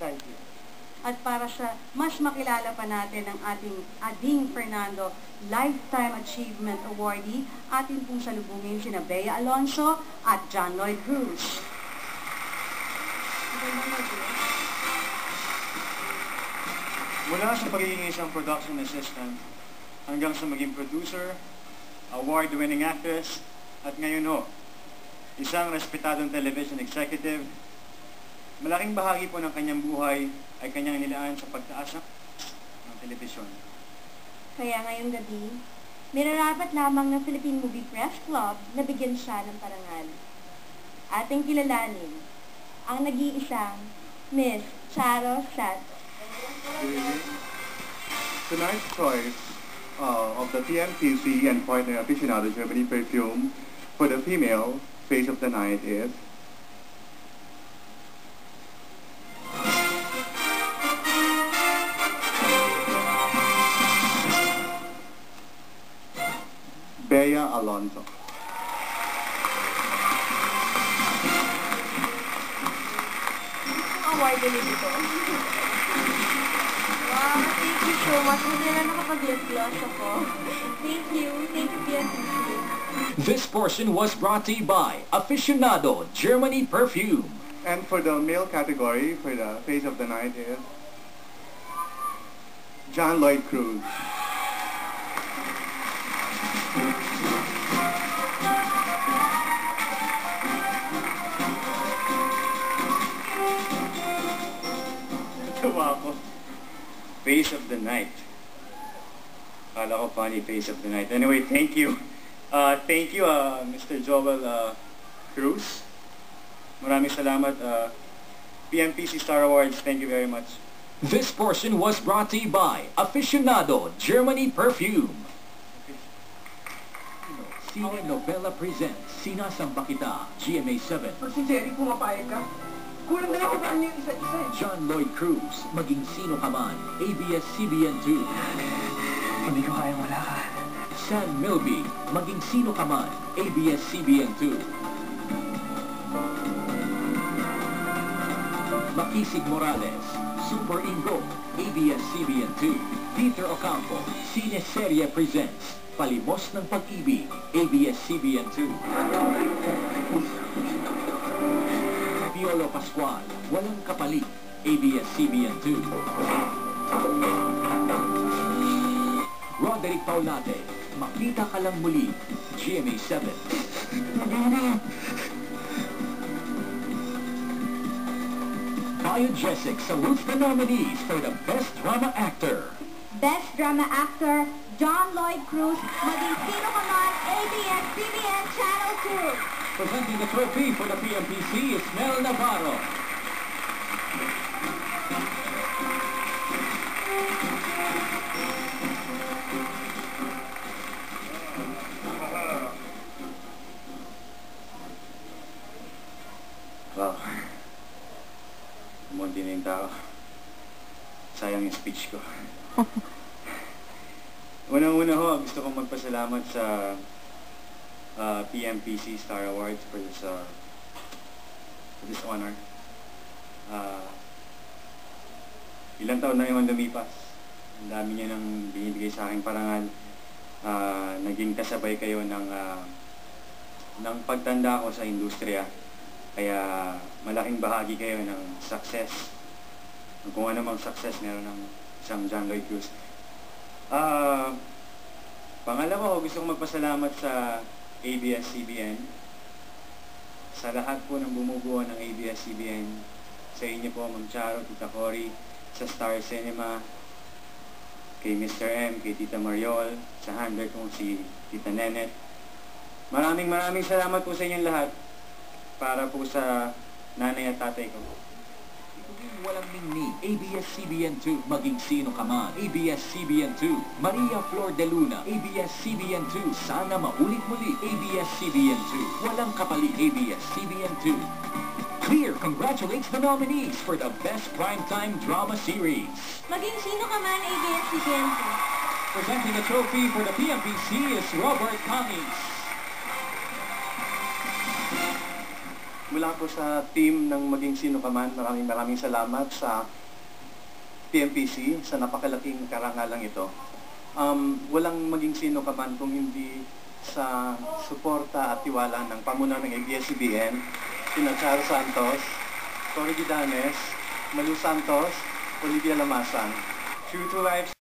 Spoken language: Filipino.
Thank you. At para sa mas makilala pa natin ang ating Ading Fernando Lifetime Achievement Awardee, atin pong salubungin sina Bea Alonso at John Lloyd Cruz. Mula sa pagiging isang production assistant hanggang sa maging producer, award-winning actress, at ngayon isang respetadong television executive, malaking bahagi po ng kanyang buhay ay kanyang nilaan sa pagtaas ng telebisyon. Kaya ngayong gabi, minarapat lamang ng Philippine Movie Press Club na bigyan siya ng parangal. Ating kilalanin ang nag-iisang Miss Charo Sat. Tonight's choice of the TMPC and partner aficionado Germany perfume for the female face of the night is Bea Alonso. Award ulit ito. Wow, thank you so much. Hindi na nakapag-lip gloss ako. Thank you. Thank you, PNPC. This portion was brought to you by Aficionado Germany Perfume. And for the male category, for the face of the night is John Lloyd Cruz. Tuwa ako. Face of the night. Kala ko funny, face of the night. Anyway, thank you. Thank you, Mr. Joel Cruz. Maraming salamat. PMPC Star Awards, thank you very much. This portion was brought to you by Aficionado Germany Perfume. Cine Novela presents Sinasamba Kita, GMA7. Pag si Jerry pumapayag ka, kulang na ako ba niyo isa-isa eh. John Lloyd Cruz, Maging Sino Ka Man, ABS-CBN2. Hindi ko kaya wala ka. San Milby, Maging Sino Ka Man, ABS-CBN2. Makisig Morales, Super Ingo, ABS-CBN2. Peter Ocampo, Cine Serie presents Palimos ng Pag-ibig, ABS-CBN2. Piolo Pascual, Walang Kapalit, ABS-CBN2. Roderick Paulate, Makita Ka Lang Muli, GMA7. Biogesic salutes the nominees for the Best Drama Actor. Best Drama Actor, John Lloyd Cruz, Maging Sino Ka Man, ABS-CBN Channel 2. Presenting the trophy for the PMPC is Mel Navarro. Wow. Kumunti na yung tao. Sayang yung speech ko. Unang-una gusto kong magpasalamat sa PMPC Star Awards for this honor. Ilang taon na yung lumipas. Ang dami niya nang binibigay sa aking parangal. Naging kasabay kayo ng pagtanda ko sa industriya. Kaya malaking bahagi kayo ng success. Kung ano mang success meron ng isang John Lloyd Cruz. Pangalawa gusto kong magpasalamat sa ABS-CBN, sa lahat po ng bumubuo ng ABS-CBN, sa inyo po, Ma'am Charo, Tita Cory, sa Star Cinema, kay Mr. M, kay Tita Mariol, sa handler kong si Tita Nenet. Maraming salamat po sa inyong lahat para po sa nanay at tatay ko. Walang Ningning, ABS-CBN2, Maging Sino Ka Man, ABS-CBN2, Maria Flor de Luna, ABS-CBN2, Sana Maulit Muli, ABS-CBN2, Walang Kapalit, ABS-CBN2. Clear congratulates the nominees for the Best Primetime Drama Series. Maging Sino Ka Man, ABS-CBN 2. Presenting the trophy for the PMPC is Robert Cummings. Mula po sa team ng Maging Sino Ka Man, maraming salamat sa TMPC sa napakalaking karangalang ito. Walang Maging Sino Ka Man kung hindi sa suporta at tiwala ng pamunuan ng ABS-CBN, sina Charo Santos, Cory Gidanes, Malu Santos, Olivia Lamasan. True to life.